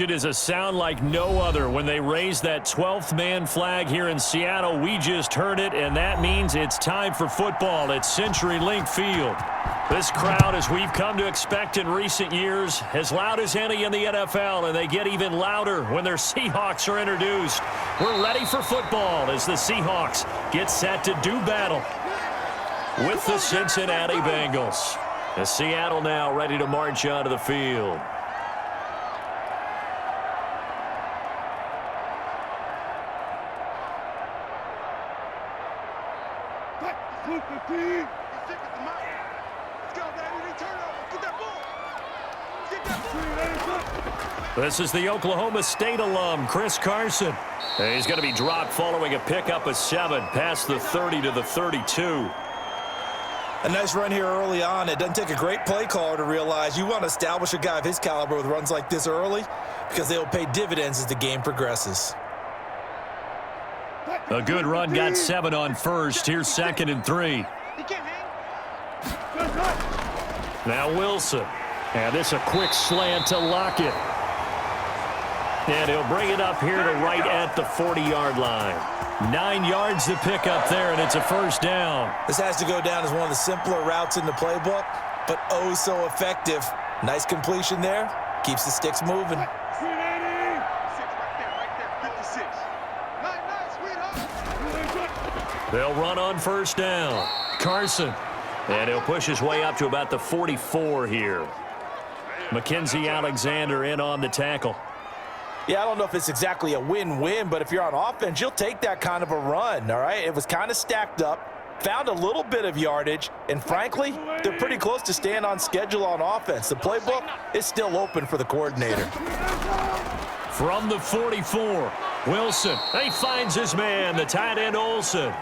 It is a sound like no other when they raise that 12th man flag here in Seattle. We just heard it, and that means it's time for football at CenturyLink Field. This crowd, as we've come to expect in recent years, as loud as any in the NFL, and they get even louder when their Seahawks are introduced. We're ready for football as the Seahawks get set to do battle with the Cincinnati Bengals. As Seattle now ready to march onto the field. This is the Oklahoma State alum, Chris Carson. He's going to be dropped following a pickup of 7 past the 30 to the 32. A nice run here early on. It doesn't take a great play caller to realize you want to establish a guy of his caliber with runs like this early because they will pay dividends as the game progresses. A good run, got 7 on first. Here's 2nd and 3. Now Wilson. And this a quick slant to Lockett. And he'll bring it up here to right at the 40-yard line. 9 yards to pick up there, and it's a first down. This has to go down as one of the simpler routes in the playbook, but oh so effective. Nice completion there. Keeps the sticks moving. They'll run on first down. Carson. And he'll push his way up to about the 44 here. Mackenzie Alexander in on the tackle. Yeah, I don't know if it's exactly a win-win, but if you're on offense, you'll take that kind of a run, all right? It was kind of stacked up, found a little bit of yardage, and frankly, they're pretty close to staying on schedule on offense. The playbook is still open for the coordinator. From the 44, Wilson. He finds his man, the tight end Olsen.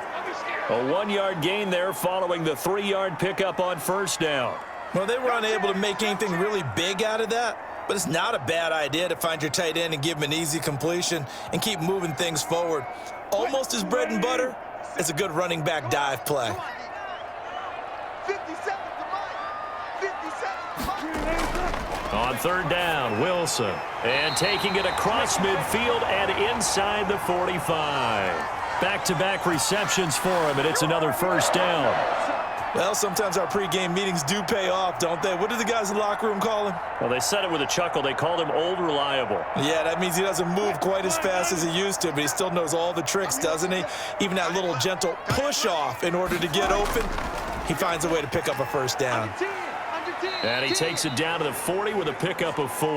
A 1-yard gain there following the 3-yard pickup on first down. Well, they were unable to make anything really big out of that. But it's not a bad idea to find your tight end and give him an easy completion and keep moving things forward. Almost as bread and butter, it's a good running back dive play. On third down, Wilson. And taking it across midfield and inside the 45. Back-to-back receptions for him, and it's another first down. Well, sometimes our pregame meetings do pay off, don't they? What do the guys in the locker room call him? Well, they said it with a chuckle. They called him Old Reliable. Yeah, that means he doesn't move quite as fast as he used to, but he still knows all the tricks, doesn't he? Even that little gentle push-off in order to get open, he finds a way to pick up a first down. And he takes it down to the 40 with a pickup of 4.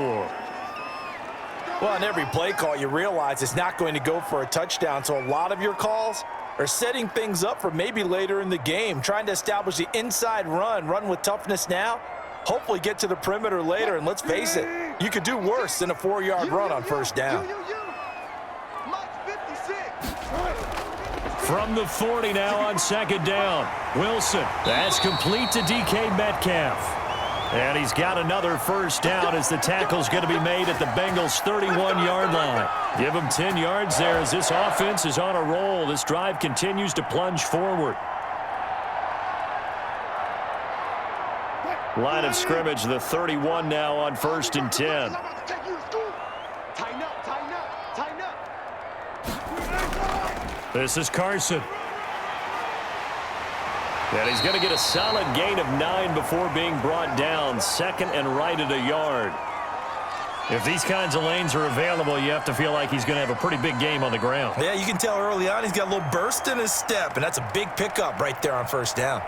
Well, on every play call, you realize it's not going to go for a touchdown, so a lot of your calls are setting things up for maybe later in the game, trying to establish the inside run with toughness now, hopefully get to the perimeter later, and let's face it, you could do worse than a 4-yard run on first down. From the 40 now on second down, Wilson. That's complete to DK Metcalf. And he's got another first down as the tackle's going to be made at the Bengals' 31-yard line. Give him 10 yards there as this offense is on a roll. This drive continues to plunge forward. Line of scrimmage, the 31 now on 1st and 10. This is Carson. And he's going to get a solid gain of 9 before being brought down. 2nd and right at a yard. If these kinds of lanes are available, you have to feel like he's going to have a pretty big game on the ground. Yeah, you can tell early on he's got a little burst in his step, and that's a big pickup right there on first down.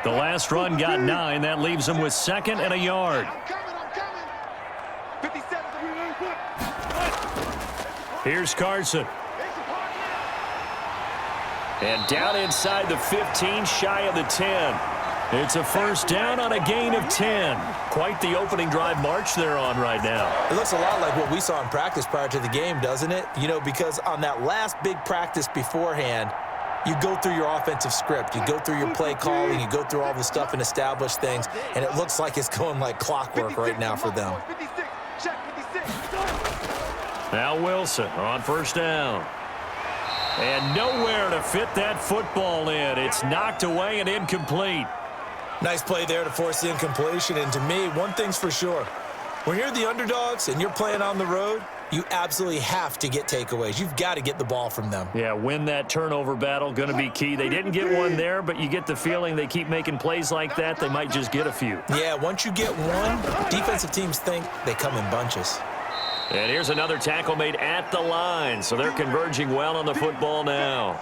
The last run got 9. That leaves him with 2nd and a yard. Here's Carson. And down inside the 15, shy of the 10. It's a first down on a gain of 10. Quite the opening drive march they're on right now. It looks a lot like what we saw in practice prior to the game, doesn't it? You know, because on that last big practice beforehand, you go through your offensive script. You go through your play calling. You go through all the stuff and establish things. And it looks like it's going like clockwork right now for them. Now Wilson on first down. And nowhere to fit that football in. It's knocked away and incomplete. Nice play there to force the incompletion. And to me, one thing's for sure. When you're the underdogs and you're playing on the road, you absolutely have to get takeaways. You've got to get the ball from them. Yeah, win that turnover battle, going to be key. They didn't get one there, but you get the feeling they keep making plays like that, they might just get a few. Yeah, once you get one, defensive teams think they come in bunches. And here's another tackle made at the line, so they're converging well on the football now.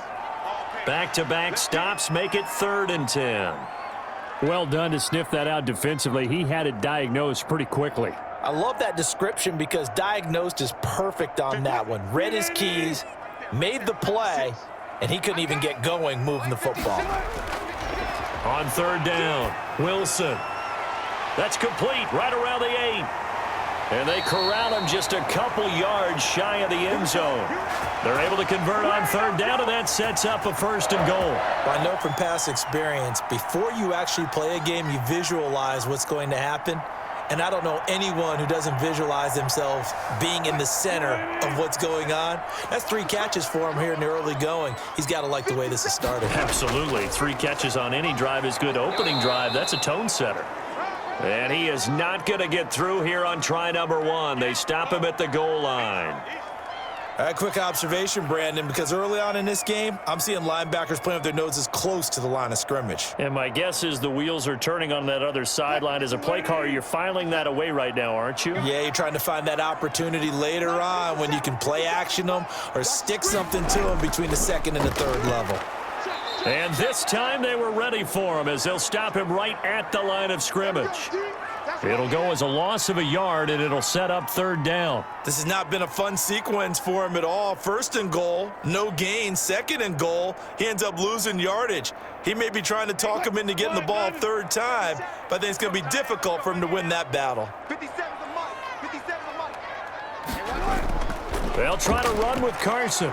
Back-to-back stops make it 3rd and 10. Well done to sniff that out defensively. He had it diagnosed pretty quickly. I love that description because diagnosed is perfect on that one. Read his keys, made the play, and he couldn't even get going moving the football. On 3rd down, Wilson. That's complete right around the 8. And they corral him just a couple yards shy of the end zone. They're able to convert on 3rd down, and that sets up a 1st and goal. Well, I know from past experience, before you actually play a game, you visualize what's going to happen. And I don't know anyone who doesn't visualize themselves being in the center of what's going on. That's 3 catches for him here in the early going. He's got to like the way this has started. Absolutely. 3 catches on any drive is good. Opening drive, that's a tone setter. And he is not going to get through here on try number 1. They stop him at the goal line. All right, quick observation, Brandon, because early on in this game, I'm seeing linebackers playing with their noses close to the line of scrimmage. And my guess is the wheels are turning on that other sideline. As a play caller, you're filing that away right now, aren't you? Yeah, you're trying to find that opportunity later on when you can play action them or stick something to them between the 2nd and the 3rd level. And this time they were ready for him as they'll stop him right at the line of scrimmage. It'll go as a loss of a yard, and it'll set up 3rd down. This has not been a fun sequence for him at all. 1st and goal, no gain. 2nd and goal, he ends up losing yardage. He may be trying to talk him into getting the ball 3rd time, but I think it's going to be difficult for him to win that battle. They'll try to run with Carson.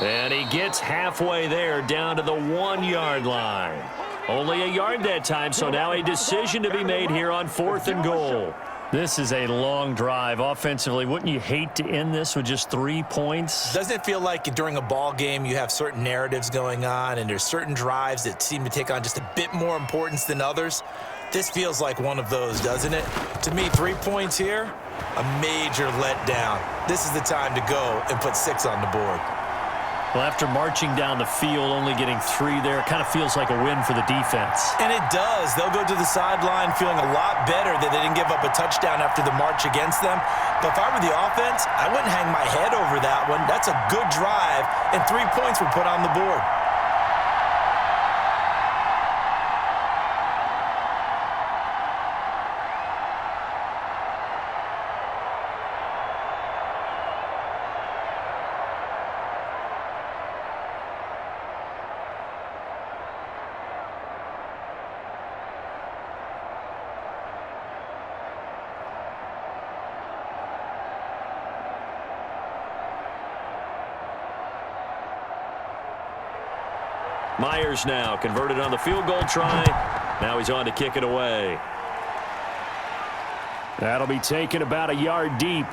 And he gets halfway there down to the 1-yard line. Only a yard that time, so now a decision to be made here on 4th and goal. This is a long drive offensively. Wouldn't you hate to end this with just 3 points? Doesn't it feel like during a ball game you have certain narratives going on and there's certain drives that seem to take on just a bit more importance than others? This feels like one of those, doesn't it? To me, 3 points here, a major letdown. This is the time to go and put 6 on the board. Well, after marching down the field, only getting 3 there, kind of feels like a win for the defense. And it does. They'll go to the sideline feeling a lot better that they didn't give up a touchdown after the march against them. But if I were the offense, I wouldn't hang my head over that one. That's a good drive, and 3 points were put on the board. Myers now converted on the field goal try. Now he's on to kick it away. That'll be taken about a yard deep.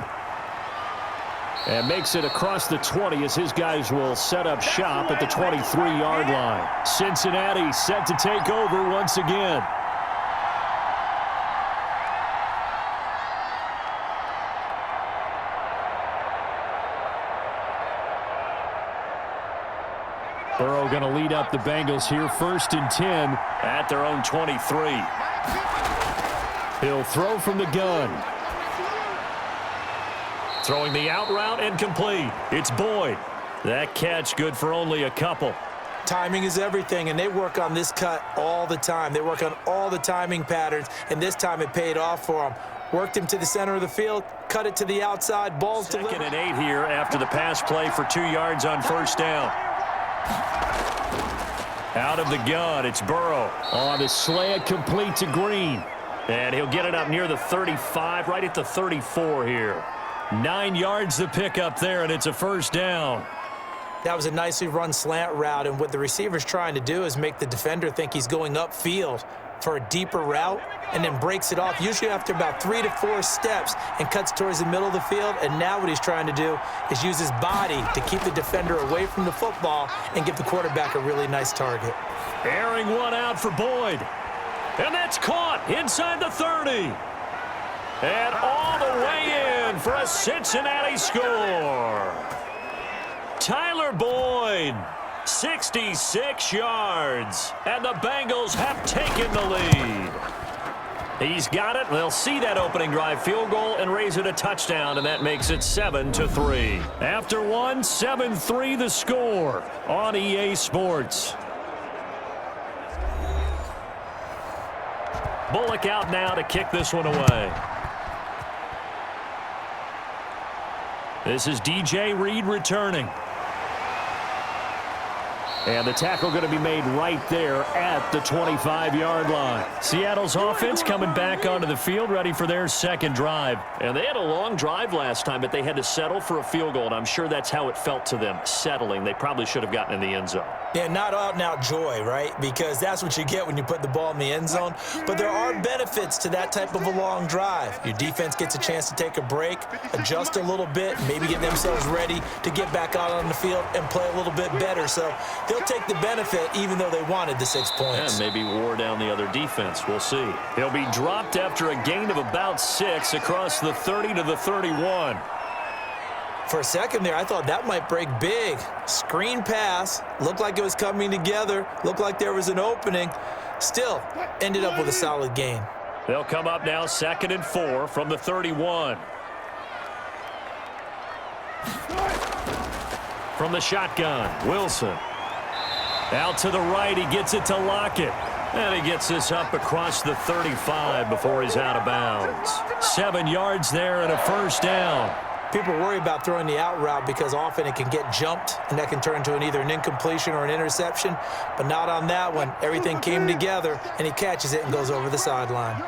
And makes it across the 20 as his guys will set up shop at the 23-yard line. Cincinnati set to take over once again. Burrow going to lead up the Bengals here, 1st and 10 at their own 23. He'll throw from the gun. Throwing the out route and complete. It's Boyd. That catch good for only a couple. Timing is everything, and they work on this cut all the time. They work on all the timing patterns, and this time it paid off for them. Worked him to the center of the field, cut it to the outside, balls delivered. 2nd and 8 here after the pass play for 2 yards on 1st down. Out of the gun, it's Burrow. On the slant, complete to Green. And he'll get it up near the 35, right at the 34 here. 9 yards to pick up there, and it's a 1st down. That was a nicely run slant route, and what the receiver's trying to do is make the defender think he's going upfield for a deeper route and then breaks it off, usually after about 3 to 4 steps, and cuts towards the middle of the field. And now what he's trying to do is use his body to keep the defender away from the football and give the quarterback a really nice target. Airing one out for Boyd. And that's caught inside the 30. And all the way in for a Cincinnati score. Tyler Boyd, 66 yards, and the Bengals have taken the lead. He's got it. They'll see that opening drive field goal and raise it a touchdown, and that makes it 7-3. After one, 7-3 the score on EA Sports. Bullock out now to kick this one away. This is DJ Reed returning. And the tackle going to be made right there at the 25-yard line. Seattle's offense coming back onto the field, ready for their second drive. And they had a long drive last time, but they had to settle for a field goal, and I'm sure that's how it felt to them, settling. They probably should have gotten in the end zone. Yeah, not out-and-out joy, right? Because that's what you get when you put the ball in the end zone. But there are benefits to that type of a long drive. Your defense gets a chance to take a break, adjust a little bit, maybe get themselves ready to get back out on the field and play a little bit better. So they'll take the benefit even though they wanted the 6 points. And maybe wore down the other defense. We'll see. He'll be dropped after a gain of about 6 across the 30 to the 31. For a second there, I thought that might break big. Screen pass, looked like it was coming together, looked like there was an opening. Still, ended up with a solid gain. They'll come up now 2nd and 4 from the 31. From the shotgun, Wilson. Out to the right, he gets it to Lockett. And he gets this up across the 35 before he's out of bounds. 7 yards there and a first down. People worry about throwing the out route because often it can get jumped, and that can turn into either an incompletion or an interception. But not on that one. Everything came together, and he catches it and goes over the sideline.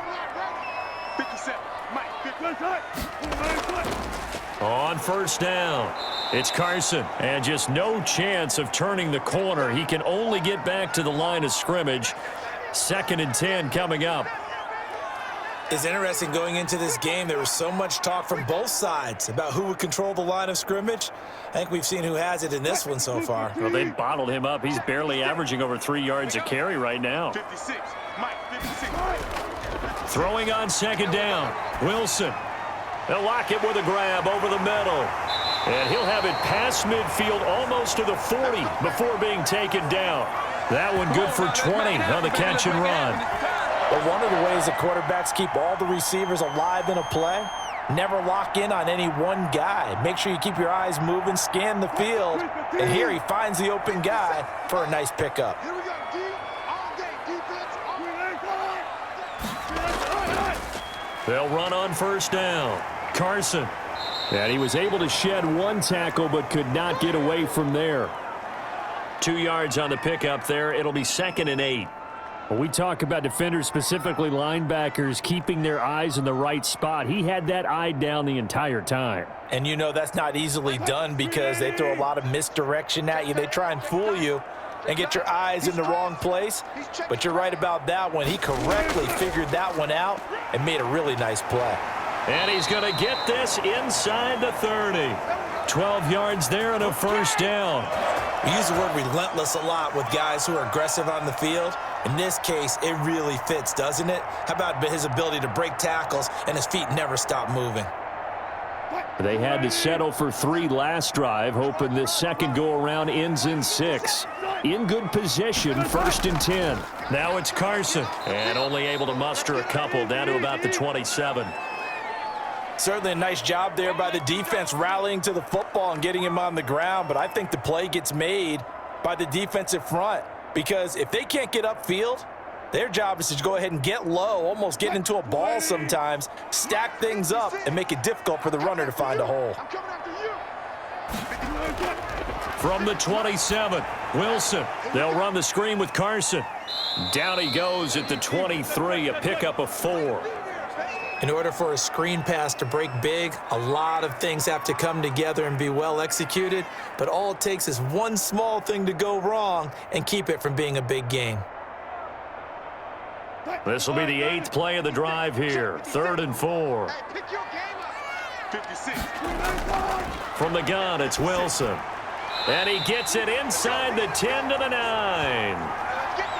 On first down, it's Carson. And just no chance of turning the corner. He can only get back to the line of scrimmage. 2nd and 10 coming up. It's interesting going into this game. There was so much talk from both sides about who would control the line of scrimmage. I think we've seen who has it in this one so far. Well, they bottled him up. He's barely averaging over 3 yards a carry right now. 56. Throwing on 2nd down, Wilson. They'll lock it with a grab over the middle. And he'll have it past midfield almost to the 40 before being taken down. That one good for 20 on the catch and run. But one of the ways the quarterbacks keep all the receivers alive in a play, never lock in on any one guy. Make sure you keep your eyes moving, scan the field. And here he finds the open guy for a nice pickup. Here we go, D. All day defense. They'll run on first down. Carson. And he was able to shed one tackle but could not get away from there. 2 yards on the pickup there. It'll be 2nd and 8. When we talk about defenders, specifically linebackers, keeping their eyes in the right spot, he had that eye down the entire time. And you know that's not easily done because they throw a lot of misdirection at you. They try and fool you and get your eyes in the wrong place. But you're right about that one. He correctly figured that one out and made a really nice play. And he's going to get this inside the 30. 12 yards there and a first down. We use the word relentless a lot with guys who are aggressive on the field. In this case, it really fits, doesn't it? How about his ability to break tackles and his feet never stop moving? They had to settle for 3 last drive, hoping this second go-around ends in 6. In good position, 1st and 10. Now it's Carson. And only able to muster a couple down to about the 27. Certainly a nice job there by the defense rallying to the football and getting him on the ground, but I think the play gets made by the defensive front because if they can't get upfield, their job is to go ahead and get low, almost get into a ball sometimes, stack things up, and make it difficult for the runner to find a hole. From the 27, Wilson. They'll run the screen with Carson. Down he goes at the 23, a pickup of 4. In order for a screen pass to break big, a lot of things have to come together and be well executed, but all it takes is one small thing to go wrong and keep it from being a big gain. This will be the 8th play of the drive here. 3rd and 4. 56. From the gun, it's Wilson. And he gets it inside the 10 to the 9.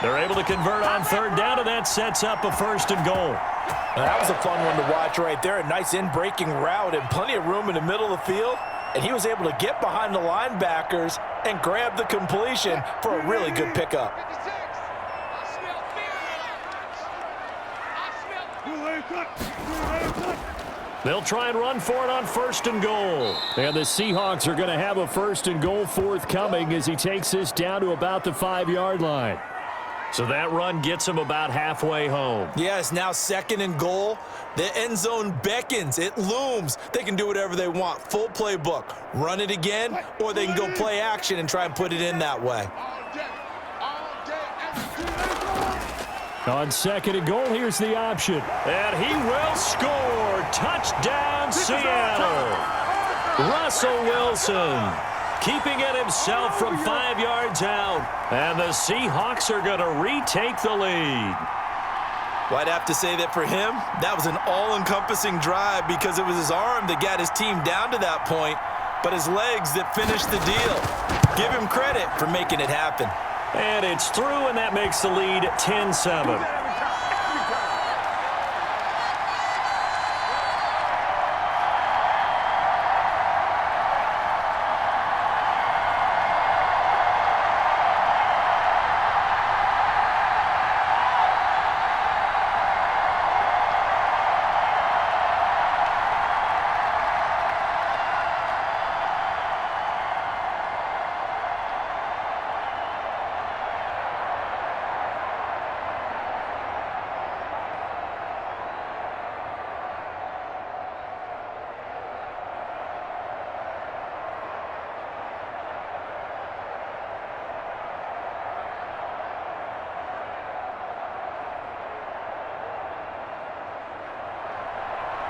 They're able to convert on 3rd down, and that sets up a 1st and goal. That was a fun one to watch right there. A nice in-breaking route and plenty of room in the middle of the field. And he was able to get behind the linebackers and grab the completion for a really good pickup. 56. I smell fear in the house. They'll try and run for it on 1st and goal. And the Seahawks are going to have a 1st and goal forthcoming as he takes this down to about the 5-yard line. So that run gets him about halfway home. Yeah, it's now 2nd and goal. The end zone beckons. It looms. They can do whatever they want. Full playbook. Run it again, or they can go play action and try and put it in that way. All day, every day. On 2nd and goal, here's the option. And he will score. Touchdown, Seattle. Russell Wilson keeping it himself from 5 yards out. And the Seahawks are going to retake the lead. Well, I'd have to say that for him, that was an all-encompassing drive because it was his arm that got his team down to that point, but his legs that finished the deal. Give him credit for making it happen. And it's through, and that makes the lead 10-7.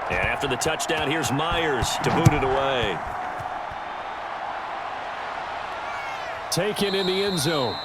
And after the touchdown, here's Myers to boot it away. Taken in the end zone.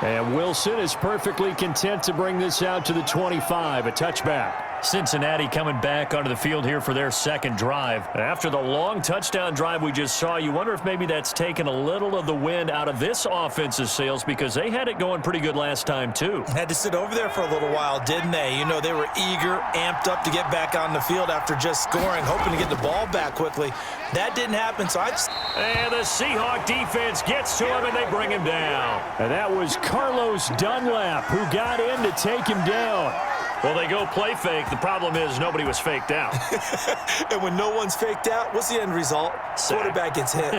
And Wilson is perfectly content to bring this out to the 25, a touchback. Cincinnati coming back onto the field here for their 2nd drive. After the long touchdown drive we just saw, you wonder if maybe that's taken a little of the wind out of this offense's sails because they had it going pretty good last time too. Had to sit over there for a little while, didn't they? You know, they were eager, amped up to get back on the field after just scoring, hoping to get the ball back quickly. That didn't happen, so And the Seahawk defense gets to him, and they bring him down. And that was Carlos Dunlap who got in to take him down. Well, they go play fake. The problem is nobody was faked out. And when no one's faked out, what's the end result? Quarterback gets hit.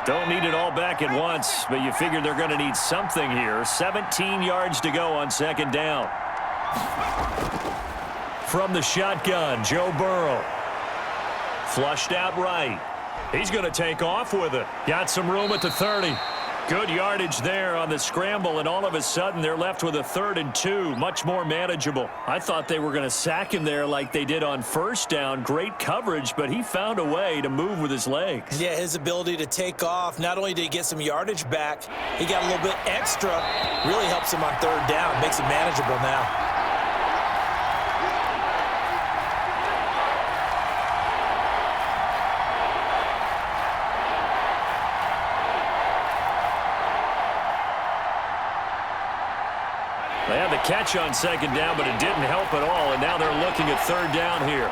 Don't need it all back at once, but you figure they're going to need something here. 17 yards to go on 2nd down. From the shotgun, Joe Burrow. Flushed out right. He's going to take off with it. Got some room at the 30. Good yardage there on the scramble, and all of a sudden they're left with a 3rd and 2, much more manageable. I thought they were going to sack him there like they did on 1st down. Great coverage, but he found a way to move with his legs. Yeah, his ability to take off, not only did he get some yardage back, he got a little bit extra. Really helps him on 3rd down, makes it manageable now. They had the catch on 2nd down, but it didn't help at all, and now they're looking at 3rd down here.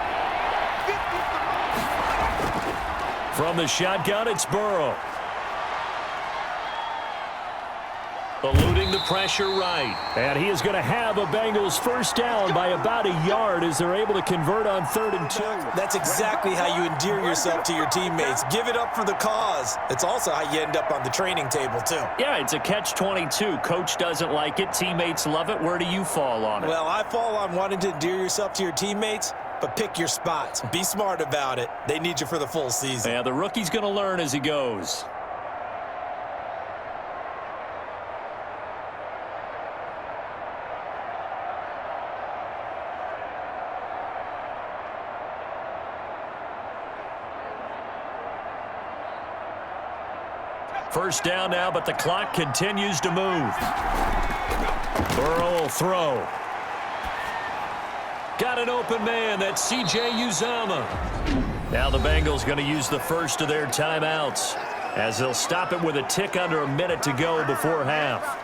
From the shotgun, it's Burrow. Eluding the pressure right. And he is going to have a Bengals 1st down by about a yard as they're able to convert on 3rd and 2. That's exactly how you endear yourself to your teammates. Give it up for the cause. It's also how you end up on the training table, too. Yeah, it's a catch-22. Coach doesn't like it. Teammates love it. Where do you fall on it? Well, I fall on wanting to endear yourself to your teammates, but pick your spots. Be smart about it. They need you for the full season. Yeah, the rookie's going to learn as he goes. First down now, but the clock continues to move. Burrow will throw. Got an open man. That's C.J. Uzomah. Now the Bengals going to use the first of their timeouts as they'll stop it with a tick under a minute to go before half.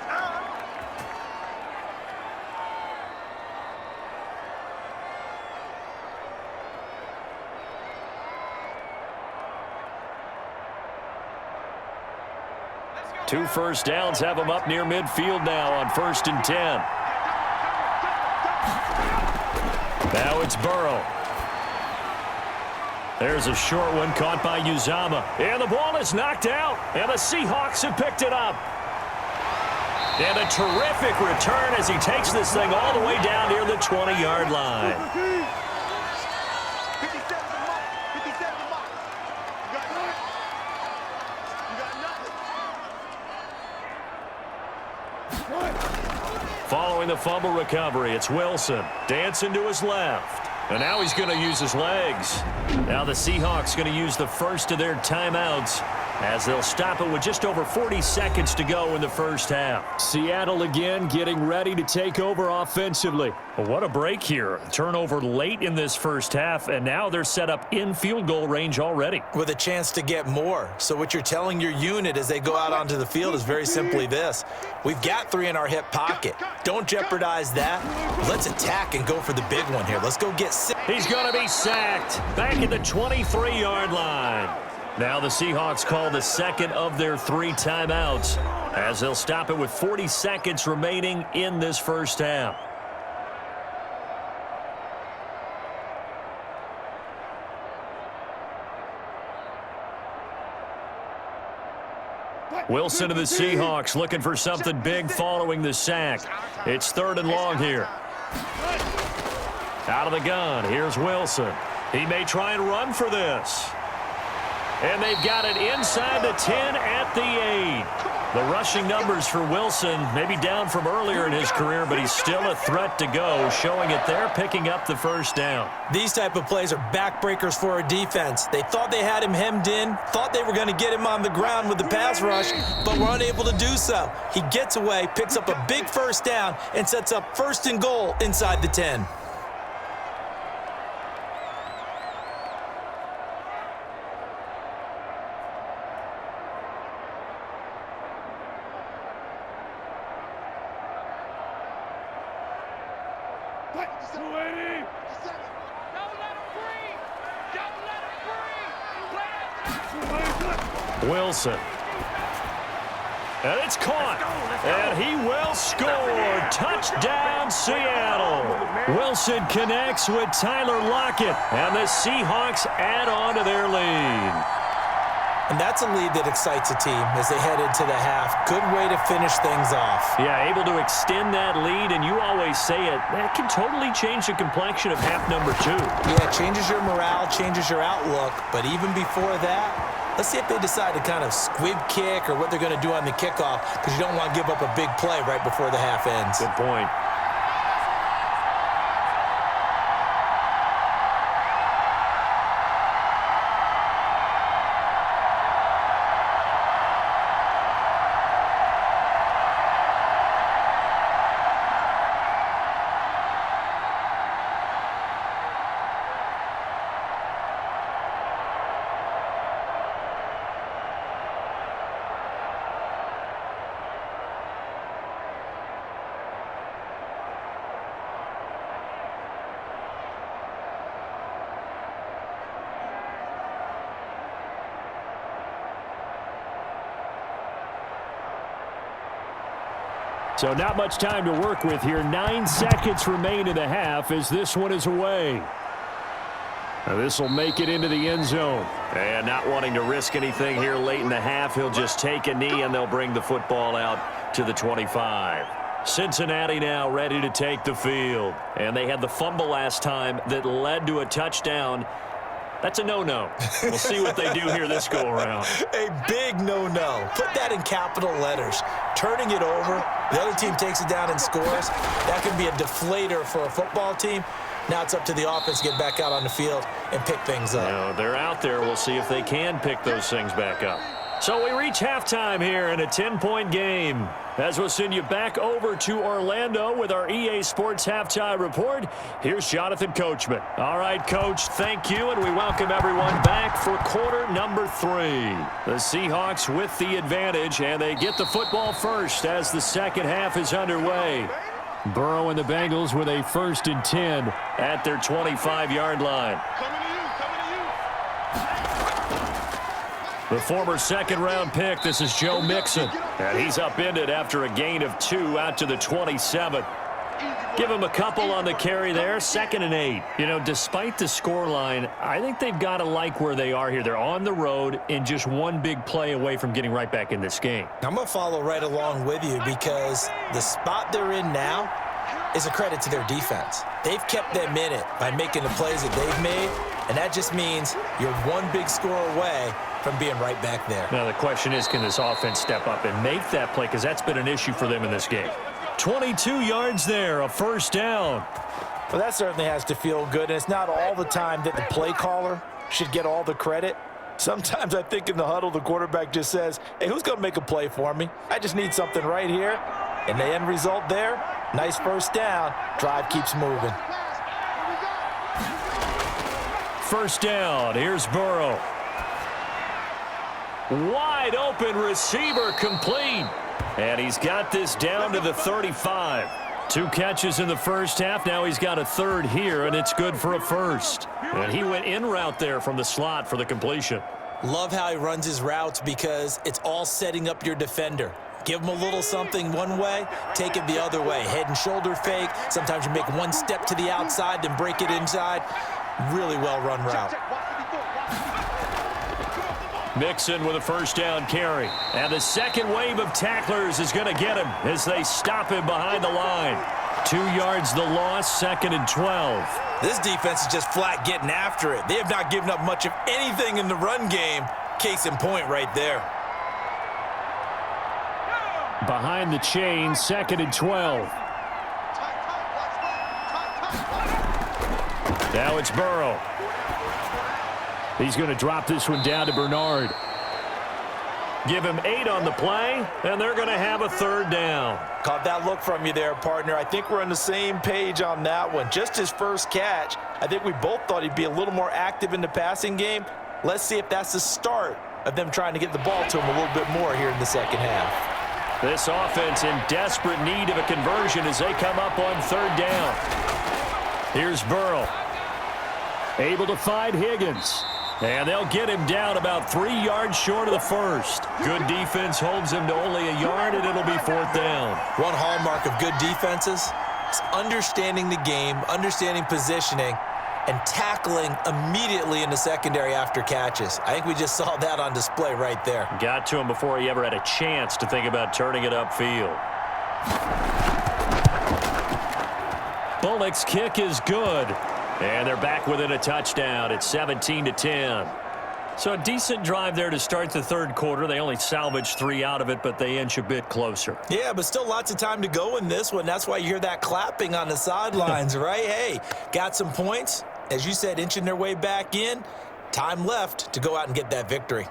2 first downs have them up near midfield now on 1st and 10. Now it's Burrow. There's a short one caught by Uzama. And the ball is knocked out. And the Seahawks have picked it up. And a terrific return as he takes this thing all the way down near the 20-yard line. 57 mark. 57 mark. You got nothing. You got nothing. Following the fumble recovery, it's Wilson. Dancing to his left. And now he's going to use his legs. Now the Seahawks going to use the first of their timeouts as they'll stop it with just over 40 seconds to go in the first half. Seattle again getting ready to take over offensively. Well, what a break here. Turnover late in this first half, and now they're set up in field goal range already. With a chance to get more. So what you're telling your unit as they go out onto the field is very simply this. We've got 3 in our hip pocket. Don't jeopardize that. Let's attack and go for the big one here. Let's go get 6. He's going to be sacked back at the 23-yard line. Now the Seahawks call the second of their 3 timeouts as they'll stop it with 40 seconds remaining in this first half. Wilson of the Seahawks looking for something big following the sack. It's 3rd and long here. Out of the gun, here's Wilson. He may try and run for this. And they've got it inside the 10 at the 8. The rushing numbers for Wilson maybe down from earlier in his career, but he's still a threat to go, showing it there, picking up the first down. These type of plays are backbreakers for a defense. They thought they had him hemmed in, thought they were going to get him on the ground with the pass rush, but were unable to do so. He gets away, picks up a big first down, and sets up 1st and goal inside the 10. Wilson. And it's caught. And he will score. Touchdown, Seattle. Wilson connects with Tyler Lockett. And the Seahawks add on to their lead. And that's a lead that excites a team as they head into the half. Good way to finish things off. Yeah, able to extend that lead, and you always say it, that can totally change the complexion of half number 2. Yeah, it changes your morale, changes your outlook. But even before that, let's see if they decide to kind of squib kick or what they're going to do on the kickoff, because you don't want to give up a big play right before the half ends. Good point. So not much time to work with here. 9 seconds remain in the half as this one is away. Now this will make it into the end zone. And not wanting to risk anything here late in the half, he'll just take a knee and they'll bring the football out to the 25. Cincinnati now ready to take the field. And they had the fumble last time that led to a touchdown. That's a no-no. We'll see what they do here this go-around. A big no-no. Put that in capital letters. Turning it over, the other team takes it down and scores. That can be a deflator for a football team. Now it's up to the offense to get back out on the field and pick things up. You know, they're out there. We'll see if they can pick those things back up. So we reach halftime here in a 10-point game. As we'll send you back over to Orlando with our EA Sports Halftime Report, here's Jonathan Coachman. All right, Coach, thank you, and we welcome everyone back for quarter number 3. The Seahawks with the advantage, and they get the football first as the second half is underway. Burrow and the Bengals with a 1st and 10 at their 25-yard line. Coming to you. Coming to you. The former second-round pick, this is Joe Mixon. And he's upended after a gain of 2 out to the 27. Give him a couple on the carry there, 2nd and 8. You know, despite the scoreline, I think they've got to like where they are here. They're on the road and just one big play away from getting right back in this game. I'm going to follow right along with you because the spot they're in now is a credit to their defense. They've kept them in it by making the plays that they've made, and that just means you're one big score away from being right back there. Now the question is, can this offense step up and make that play? Because that's been an issue for them in this game. 22 yards there, a first down. Well, that certainly has to feel good, and it's not all the time that the play caller should get all the credit. Sometimes I think in the huddle, the quarterback just says, hey, who's going to make a play for me? I just need something right here. And the end result there, nice first down. Drive keeps moving. First down, here's Burrow. Wide open receiver, complete. And he's got this down to the 35. 2 catches in the first half. Now he's got a third here, and it's good for a first. And he went in route there from the slot for the completion. Love how he runs his routes because it's all setting up your defender. Give him a little something one way, take it the other way. Head and shoulder fake. Sometimes you make one step to the outside, then break it inside. Really well-run route. Mixon with a first down carry. And the second wave of tacklers is going to get him as they stop him behind the line. 2 yards the loss, 2nd and 12. This defense is just flat getting after it. They have not given up much of anything in the run game. Case in point right there. Behind the chain, 2nd and 12. Now it's Burrow. He's going to drop this one down to Bernard. Give him 8 on the play, and they're going to have a third down. Caught that look from you there, partner. I think we're on the same page on that one. Just his first catch, I think we both thought he'd be a little more active in the passing game. Let's see if that's the start of them trying to get the ball to him a little bit more here in the second half. This offense in desperate need of a conversion as they come up on third down. Here's Burrow. Able to find Higgins. And they'll get him down about 3 yards short of the first. Good defense holds him to only a yard, and it'll be 4th down. One hallmark of good defenses is understanding the game, understanding positioning, and tackling immediately in the secondary after catches. I think we just saw that on display right there. Got to him before he ever had a chance to think about turning it upfield. Bullock's kick is good. And they're back within a touchdown. It's 17-10. So a decent drive there to start the third quarter. They only salvaged 3 out of it, but they inch a bit closer. Yeah, but still lots of time to go in this one. That's why you hear that clapping on the sidelines, right? Hey, got some points. As you said, inching their way back in. Time left to go out and get that victory.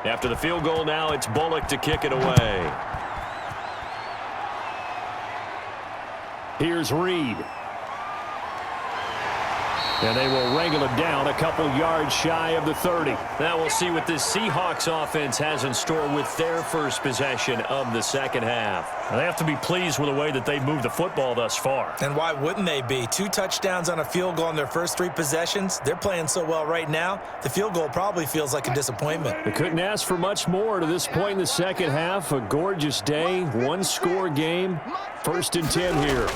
After the field goal now, it's Bullock to kick it away. Here's Reed. And they will wrangle him down a couple yards shy of the 30. Now we'll see what this Seahawks offense has in store with their first possession of the second half. They have to be pleased with the way that they've moved the football thus far. And why wouldn't they be? 2 touchdowns on a field goal in their first 3 possessions. They're playing so well right now, the field goal probably feels like a disappointment. They couldn't ask for much more to this point in the second half. A gorgeous day, 1-score game. 1st and 10 here.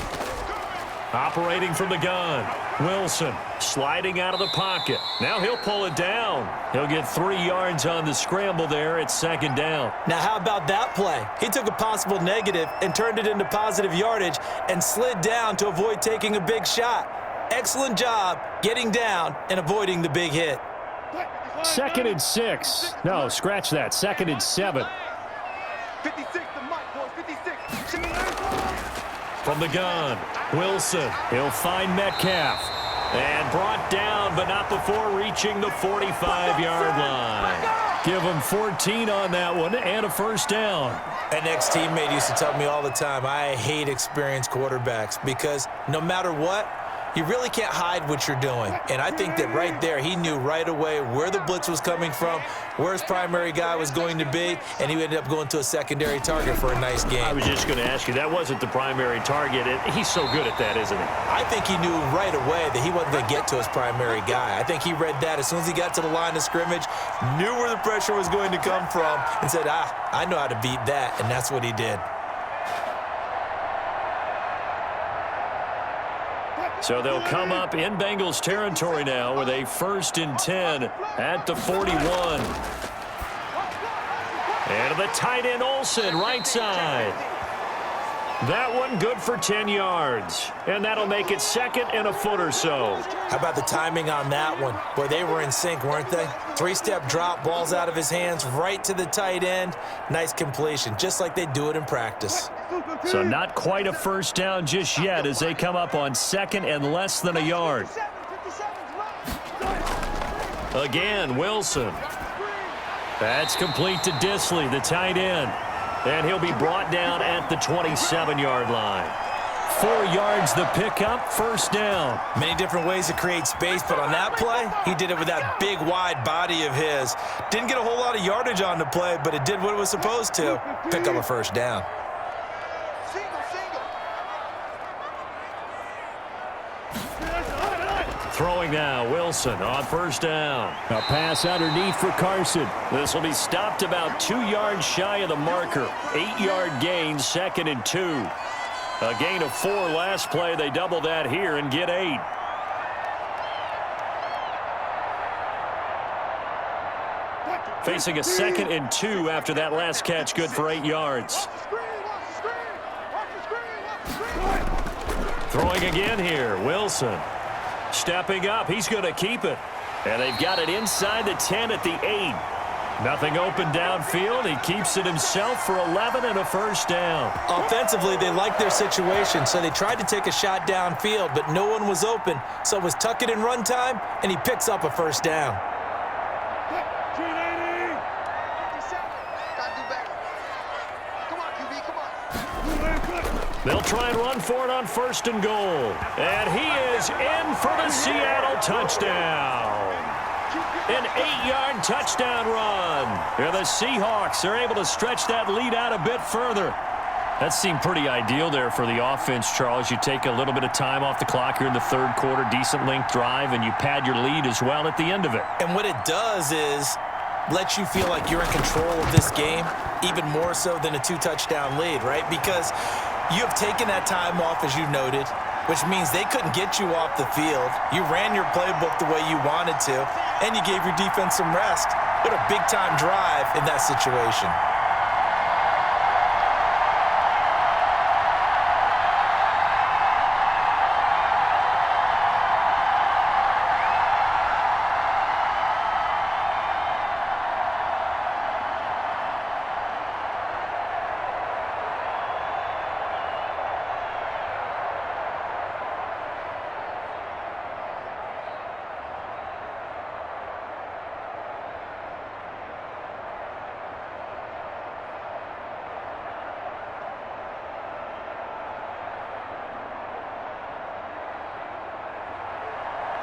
Operating from the gun. Wilson sliding out of the pocket. Now he'll pull it down. He'll get 3 yards on the scramble there. It's 2nd down. Now how about that play? He took a possible negative and turned it into positive yardage and slid down to avoid taking a big shot. Excellent job getting down and avoiding the big hit. 2nd and 6. No, scratch that. 2nd and 7. 56, the mic, boys, 56. From the gun, Wilson. He'll find Metcalf. And brought down, but not before reaching the 45-yard line. Give him 14 on that one and a first down. An ex-teammate used to tell me all the time, I hate experienced quarterbacks because no matter what, you really can't hide what you're doing. And I think that right there, he knew right away where the blitz was coming from, where his primary guy was going to be, and he ended up going to a secondary target for a nice game. I was just going to ask you, that wasn't the primary target. He's so good at that, isn't he? I think he knew right away that he wasn't going to get to his primary guy. I think he read that as soon as he got to the line of scrimmage, knew where the pressure was going to come from, and said, I know how to beat that, and that's what he did. So they'll come up in Bengals territory now with a 1st and 10 at the 41. And the tight end Olsen, right side. That one good for 10 yards. And that'll make it 2nd and a foot or so. How about the timing on that one? Boy, they were in sync, weren't they? 3-step drop, balls out of his hands, right to the tight end. Nice completion, just like they do it in practice. So not quite a first down just yet as they come up on 2nd and less than a yard. Again, Wilson. That's complete to Disley, the tight end. And he'll be brought down at the 27-yard line. 4 yards the pickup, first down. Many different ways to create space, but on that play, he did it with that big, wide body of his. Didn't get a whole lot of yardage on the play, but it did what it was supposed to. Pick up a first down. Throwing now, Wilson on first down. A pass underneath for Carson. This will be stopped about 2 yards shy of the marker. 8-yard gain, 2nd and 2. A gain of 4 last play. They double that here and get 8. Facing a 2nd and 2 after that last catch, good for 8 yards. Throwing again here, Wilson. Stepping up, he's going to keep it. And they've got it inside the 10 at the 8. Nothing open downfield. He keeps it himself for 11 and a first down. Offensively, they liked their situation, so they tried to take a shot downfield, but no one was open. So it was tuck it in run time, and he picks up a first down. They'll try and run for it on 1st and goal. And he is in for the Seattle touchdown. An 8-yard touchdown run. And the Seahawks are able to stretch that lead out a bit further. That seemed pretty ideal there for the offense, Charles. You take a little bit of time off the clock here in the 3rd quarter, decent length drive, and you pad your lead as well at the end of it. And what it does is let you feel like you're in control of this game, even more so than a 2-touchdown lead, right? Because you have taken that time off, as you noted, which means they couldn't get you off the field. You ran your playbook the way you wanted to, and you gave your defense some rest. What a big-time drive in that situation.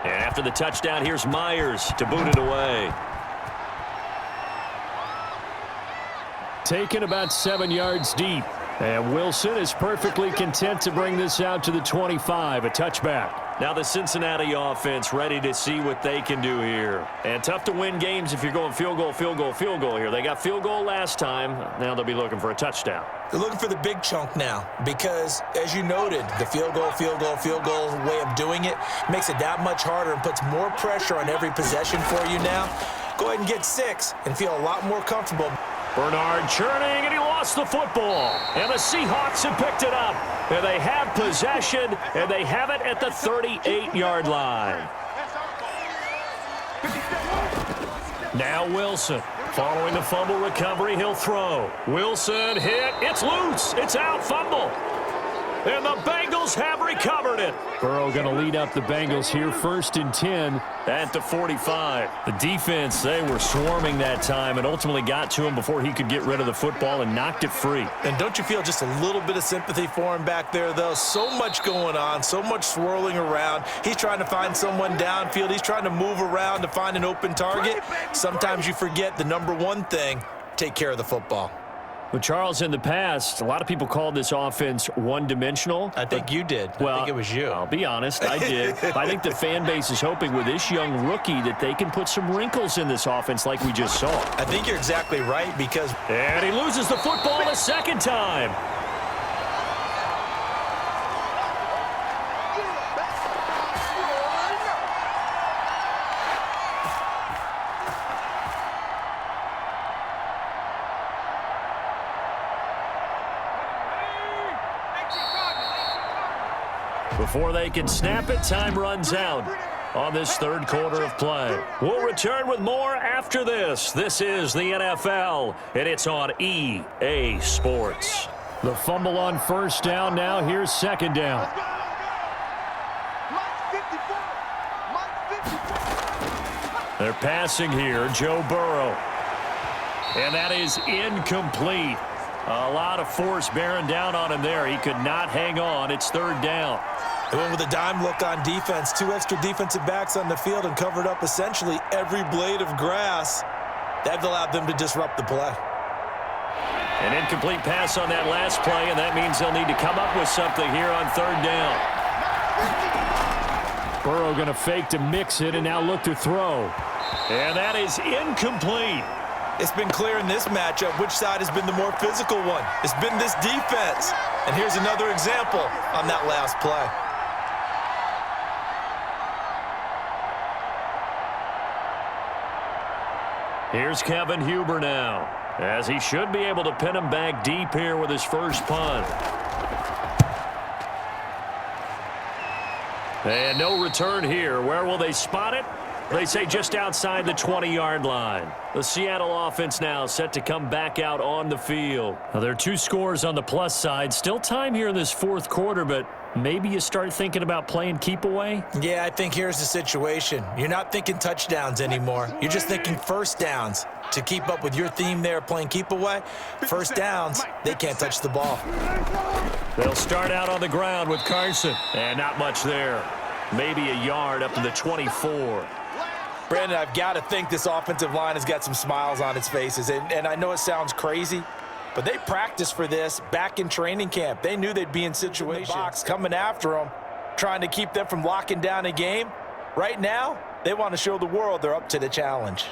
And after the touchdown, here's Myers to boot it away. Taken about 7 yards deep. And Wilson is perfectly content to bring this out to the 25, a touchback. Now the Cincinnati offense ready to see what they can do here. And tough to win games if you're going field goal, field goal, field goal here. They got field goal last time. Now they'll be looking for a touchdown. They're looking for the big chunk now because, as you noted, the field goal way of doing it makes it that much harder and puts more pressure on every possession for you now. Go ahead and get 6 and feel a lot more comfortable. Bernard churning, and he lost the football. And the Seahawks have picked it up. And they have possession, and they have it at the 38-yard line. Now Wilson. Following the fumble recovery, he'll throw. Wilson hit. It's loose. It's out. Fumble. And the Bengals have recovered it. Burrow going to lead up the Bengals here, 1st and 10. At the 45. The defense, they were swarming that time and ultimately got to him before he could get rid of the football and knocked it free. And don't you feel just a little bit of sympathy for him back there, though? So much going on, so much swirling around. He's trying to find someone downfield. He's trying to move around to find an open target. Sometimes you forget the number one thing, take care of the football. But, Charles, in the past, a lot of people called this offense one-dimensional. I think you did. Well, I think it was you. I'll be honest, I did. I think the fan base is hoping with this young rookie that they can put some wrinkles in this offense like we just saw. I think you're exactly right because... And he loses the football a second time. Before they can snap it, time runs out on this third quarter of play. We'll return with more after this. This is the NFL, and it's on EA Sports. The fumble on 1st down now. Here's 2nd down. They're passing here, Joe Burrow. And that is incomplete. A lot of force bearing down on him there. He could not hang on. It's 3rd down. They went with a dime look on defense. 2 extra defensive backs on the field and covered up essentially every blade of grass. That allowed them to disrupt the play. An incomplete pass on that last play, and that means they'll need to come up with something here on 3rd down. Burrow going to fake to mix it and now look to throw. And that is incomplete. It's been clear in this matchup which side has been the more physical one. It's been this defense. And here's another example on that last play. Here's Kevin Huber now, as he should be able to pin him back deep here with his first punt. And no return here. Where will they spot it? They say just outside the 20-yard line. The Seattle offense now set to come back out on the field. Now, there are 2 scores on the plus side. Still time here in this 4th quarter, but maybe you start thinking about playing keep away? Yeah, I think here's the situation. You're not thinking touchdowns anymore. You're just thinking 1st downs. To keep up with your theme there, playing keep away, 1st downs, they can't touch the ball. They'll start out on the ground with Carson. And not much there. Maybe a yard up to the 24. Brandon, I've got to think this offensive line has got some smiles on its faces. And I know it sounds crazy, but they practiced for this back in training camp. They knew they'd be in situations coming after them, trying to keep them from locking down a game. Right now, they want to show the world they're up to the challenge.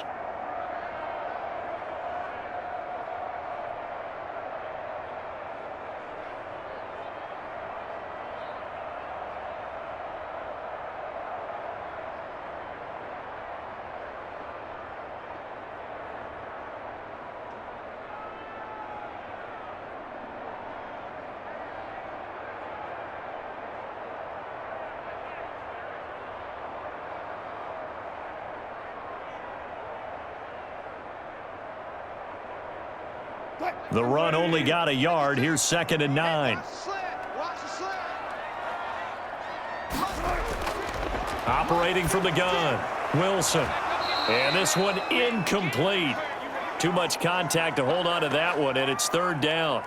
The run only got a yard. Here's 2nd and 9. Operating from the gun, Wilson. And this one incomplete. Too much contact to hold on to that one, and it's 3rd down.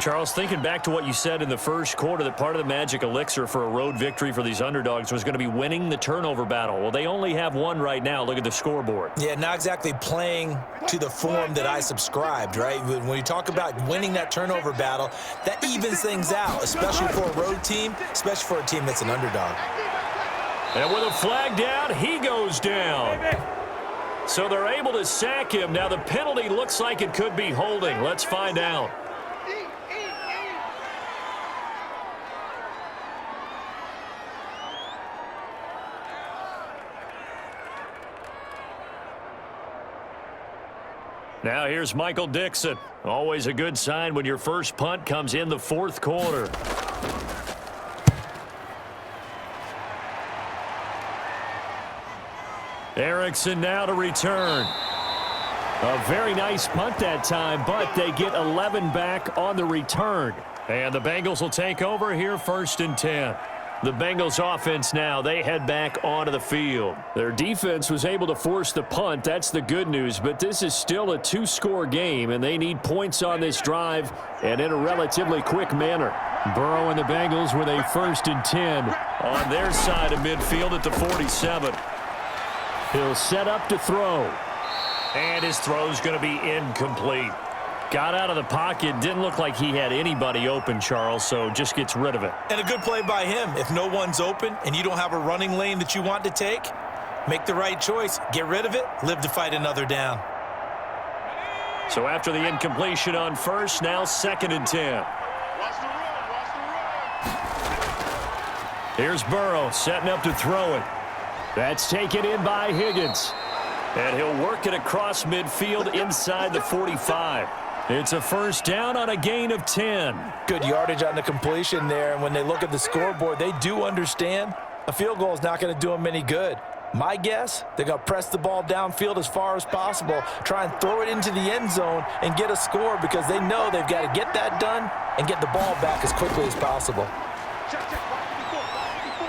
Charles, thinking back to what you said in the first quarter, that part of the magic elixir for a road victory for these underdogs was going to be winning the turnover battle. Well, they only have one right now. Look at the scoreboard. Yeah, not exactly playing to the form that I subscribed, right? When you talk about winning that turnover battle, that evens things out, especially for a road team, especially for a team that's an underdog. And with a flag down, he goes down. So they're able to sack him. Now the penalty looks like it could be holding. Let's find out. Now here's Michael Dixon. Always a good sign when your first punt comes in the 4th quarter. Erickson now to return. A very nice punt that time, but they get 11 back on the return. And the Bengals will take over here 1st and 10. The Bengals offense now, they head back onto the field. Their defense was able to force the punt. That's the good news. But this is still a 2-score game, and they need points on this drive and in a relatively quick manner. Burrow and the Bengals with a 1st and 10 on their side of midfield at the 47. He'll set up to throw. And his throw's going to be incomplete. Got out of the pocket, didn't look like he had anybody open, Charles, so just gets rid of it. And a good play by him. If no one's open and you don't have a running lane that you want to take, make the right choice. Get rid of it, live to fight another down. So after the incompletion on 1st, now 2nd and 10. Here's Burrow setting up to throw it. That's taken in by Higgins. And he'll work it across midfield inside the 45. It's a 1st down on a gain of 10. Good yardage on the completion there, and when they look at the scoreboard, they do understand a field goal is not going to do them any good. My guess, they're going to press the ball downfield as far as possible, try and throw it into the end zone and get a score because they know they've got to get that done and get the ball back as quickly as possible.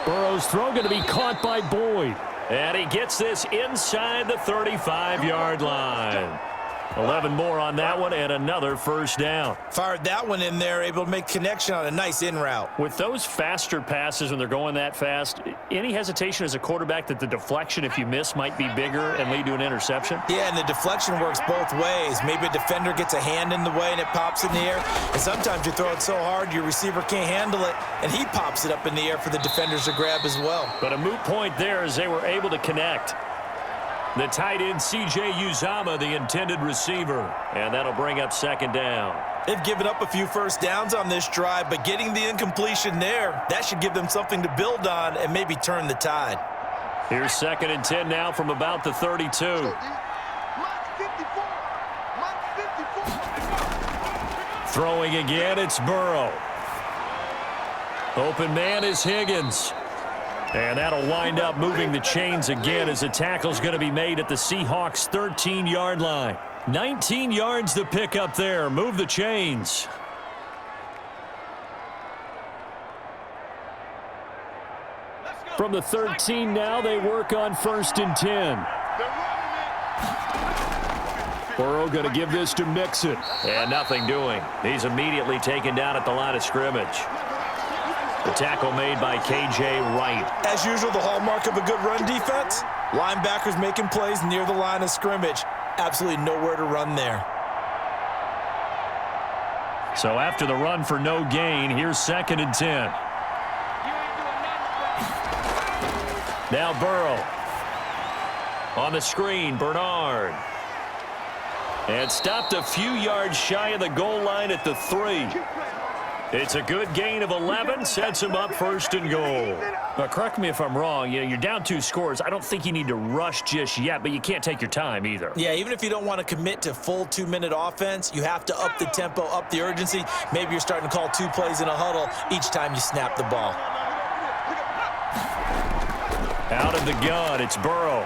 Burrow's throw going to be caught by Boyd. And he gets this inside the 35-yard line. 11 more on that one and another 1st down. Fired that one in there, able to make connection on a nice in route. With those faster passes when they're going that fast, any hesitation as a quarterback that the deflection, if you miss, might be bigger and lead to an interception? Yeah, and the deflection works both ways. Maybe a defender gets a hand in the way and it pops in the air. And sometimes you throw it so hard your receiver can't handle it, and he pops it up in the air for the defenders to grab as well. But a moot point there as they were able to connect. The tight end, C.J. Uzomah, the intended receiver. And that'll bring up 2nd down. They've given up a few 1st downs on this drive, but getting the incompletion there, that should give them something to build on and maybe turn the tide. Here's 2nd and 10 now from about the 32. Throwing again, it's Burrow. Open man is Higgins. And that'll wind up moving the chains again as the tackle's going to be made at the Seahawks' 13-yard line. 19 yards to pick up there. Move the chains. From the 13 now, they work on 1st and 10. Burrow going to give this to Mixon. And nothing doing. He's immediately taken down at the line of scrimmage. The tackle made by K.J. Wright. As usual, the hallmark of a good run defense, linebackers making plays near the line of scrimmage. Absolutely nowhere to run there. So after the run for no gain, here's 2nd and 10. Now Burrow. On the screen, Bernard. And stopped a few yards shy of the goal line at the 3. It's a good gain of 11, sets him up 1st and goal. Now, correct me if I'm wrong. You're down 2 scores. I don't think you need to rush just yet, but you can't take your time either. Yeah, even if you don't want to commit to full 2-minute offense, you have to up the tempo, up the urgency. Maybe you're starting to call 2 plays in a huddle each time you snap the ball. Out of the gun, it's Burrow.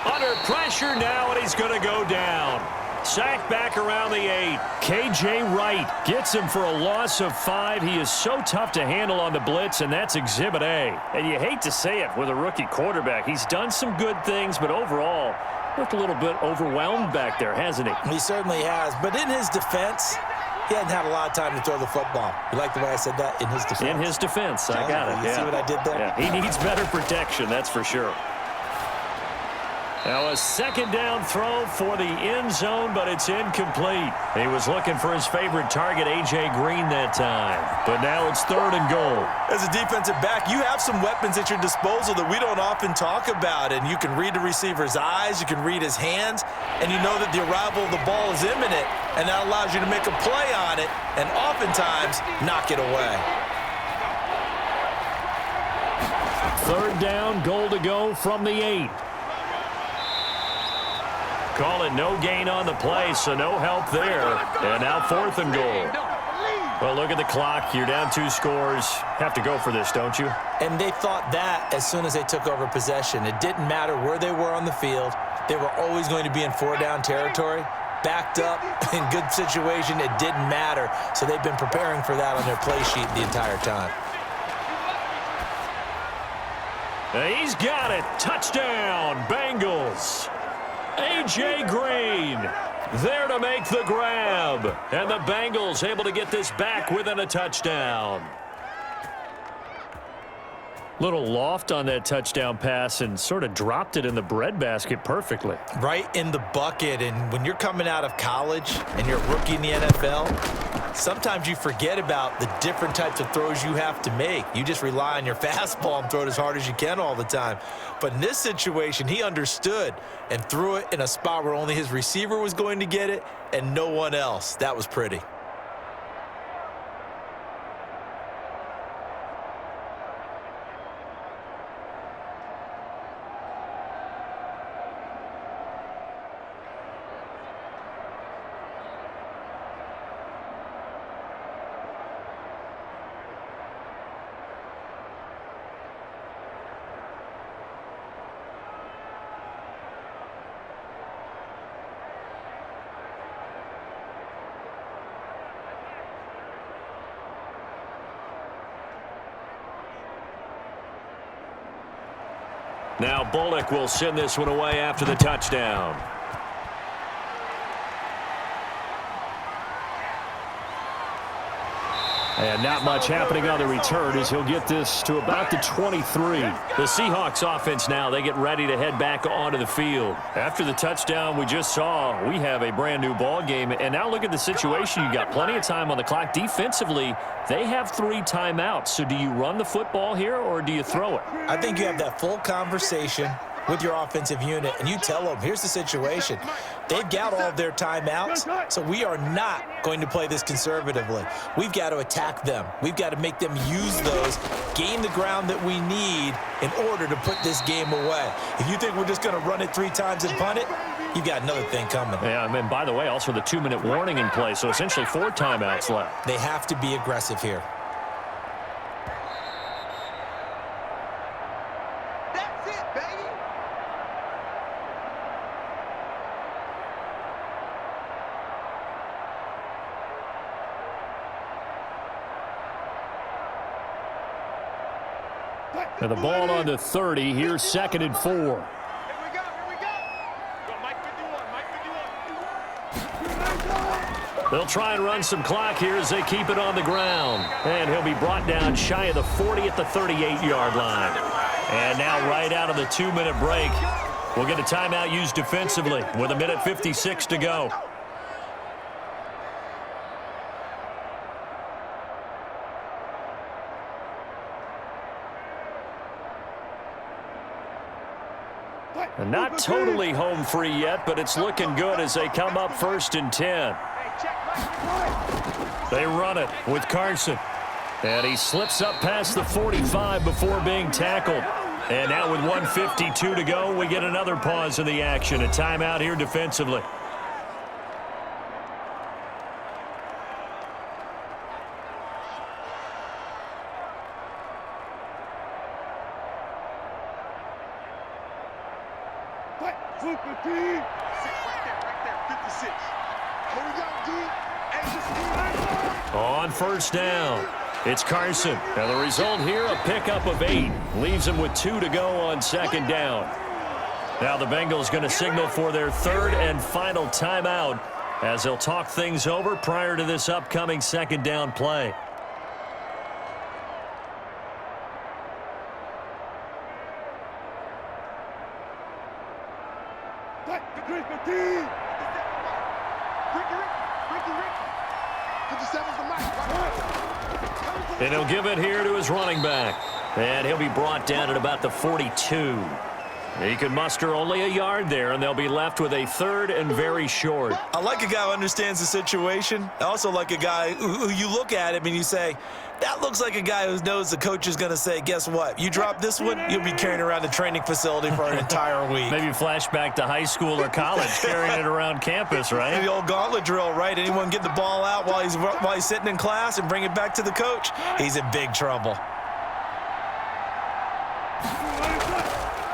Under pressure now, and he's going to go down. Sacked back around the 8. K.J. Wright gets him for a loss of 5. He is so tough to handle on the blitz, and that's Exhibit A. And you hate to say it with a rookie quarterback. He's done some good things, but overall, looked a little bit overwhelmed back there, hasn't he? He certainly has. But in his defense, he hadn't had a lot of time to throw the football. You like the way I said that? In his defense. In his defense. I got it. You see what I did there? Yeah. He needs better protection, that's for sure. Now a 2nd down throw for the end zone, but it's incomplete. He was looking for his favorite target, A.J. Green, that time. But now it's 3rd and goal. As a defensive back, you have some weapons at your disposal that we don't often talk about. And you can read the receiver's eyes, you can read his hands, and you know that the arrival of the ball is imminent. And that allows you to make a play on it and oftentimes knock it away. 3rd down, goal to go from the 8. Call it no gain on the play, so no help there. And now 4th and goal. Well, look at the clock. You're down 2 scores. Have to go for this, don't you? And they thought that as soon as they took over possession. It didn't matter where they were on the field. They were always going to be in 4-down territory. backed up, in good situation. It didn't matter. So they've been preparing for that on their play sheet the entire time. He's got it. Touchdown, Bengals. A.J. Green there to make the grab. And the Bengals able to get this back within a touchdown. Little loft on that touchdown pass and sort of dropped it in the breadbasket perfectly. Right in the bucket. And when you're coming out of college and you're a rookie in the NFL, sometimes you forget about the different types of throws you have to make. You just rely on your fastball and throw it as hard as you can all the time. But in this situation, he understood and threw it in a spot where only his receiver was going to get it and no one else. That was pretty. Now Bullock will send this one away after the touchdown. And not much happening on the return as he'll get this to about the 23. The Seahawks offense now, they get ready to head back onto the field. After the touchdown we just saw, we have a brand new ball game. And now look at the situation. You've got plenty of time on the clock. Defensively, they have 3 timeouts. So do you run the football here or do you throw it? I think you have that full conversation with your offensive unit, and you tell them, here's the situation. They've got all of their timeouts, so we are not going to play this conservatively. We've got to attack them. We've got to make them use those, gain the ground that we need in order to put this game away. If you think we're just going to run it 3 times and punt it, you've got another thing coming. Yeah, and by the way, also the 2-minute warning in play, so essentially 4 timeouts left. They have to be aggressive here. That's it, baby. And the ball on the 30. Here's 2nd and 4. Here we go, here we go. Go, Mike 51, They'll try and run some clock here as they keep it on the ground. And he'll be brought down shy of the 40 at the 38-yard line. And now right out of the 2-minute break, we'll get a timeout used defensively with 1:56 to go. And not totally home free yet, but it's looking good as they come up 1st and 10. They run it with Carson. And he slips up past the 45 before being tackled. And now with 1:52 to go, we get another pause in the action. A timeout here defensively. right there, 56. Here we go, D. On 1st down, it's Carson. And the result here, a pickup of 8. Leaves him with 2 to go on 2nd down. Now the Bengals going to signal for their 3rd and final timeout as they'll talk things over prior to this upcoming 2nd down play. And he'll give it here to his running back. And he'll be brought down at about the 42. He can muster only a yard there, and they'll be left with a 3rd and very short. I like a guy who understands the situation. I also like a guy who you look at him and you say, that looks like a guy who knows the coach is going to say, guess what? You drop this one, you'll be carrying around the training facility for an entire week. Maybe flashback to high school or college, carrying it around campus, right? The old gauntlet drill, right? Anyone get the ball out while he's sitting in class and bring it back to the coach, he's in big trouble.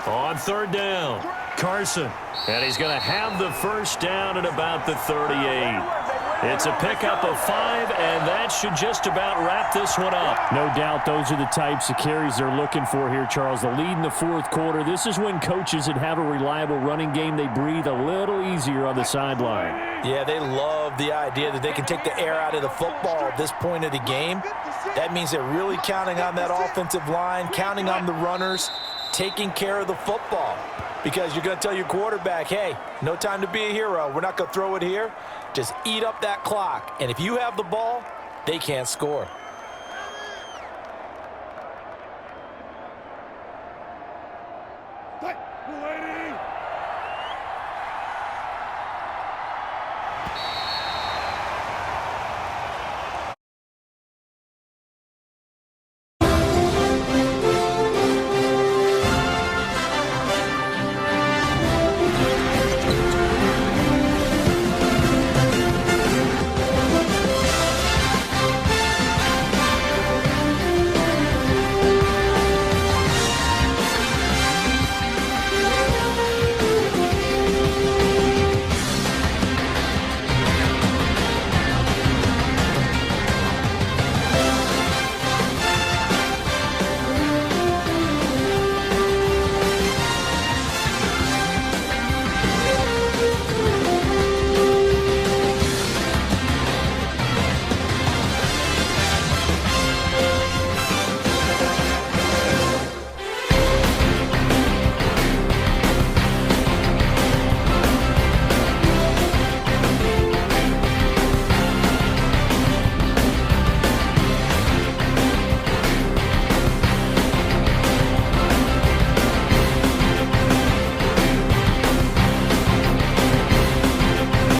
On third down, Carson. And he's going to have the first down at about the 38. It's a pickup of 5, and that should just about wrap this one up. No doubt those are the types of carries they're looking for here, Charles. The lead in the fourth quarter. This is when coaches that have a reliable running game, they breathe a little easier on the sideline. Yeah, they love the idea that they can take the air out of the football at this point of the game. That means they're really counting on that offensive line, counting on the runners, taking care of the football. Because you're going to tell your quarterback, hey, no time to be a hero. We're not going to throw it here. Just eat up that clock. And if you have the ball, they can't score.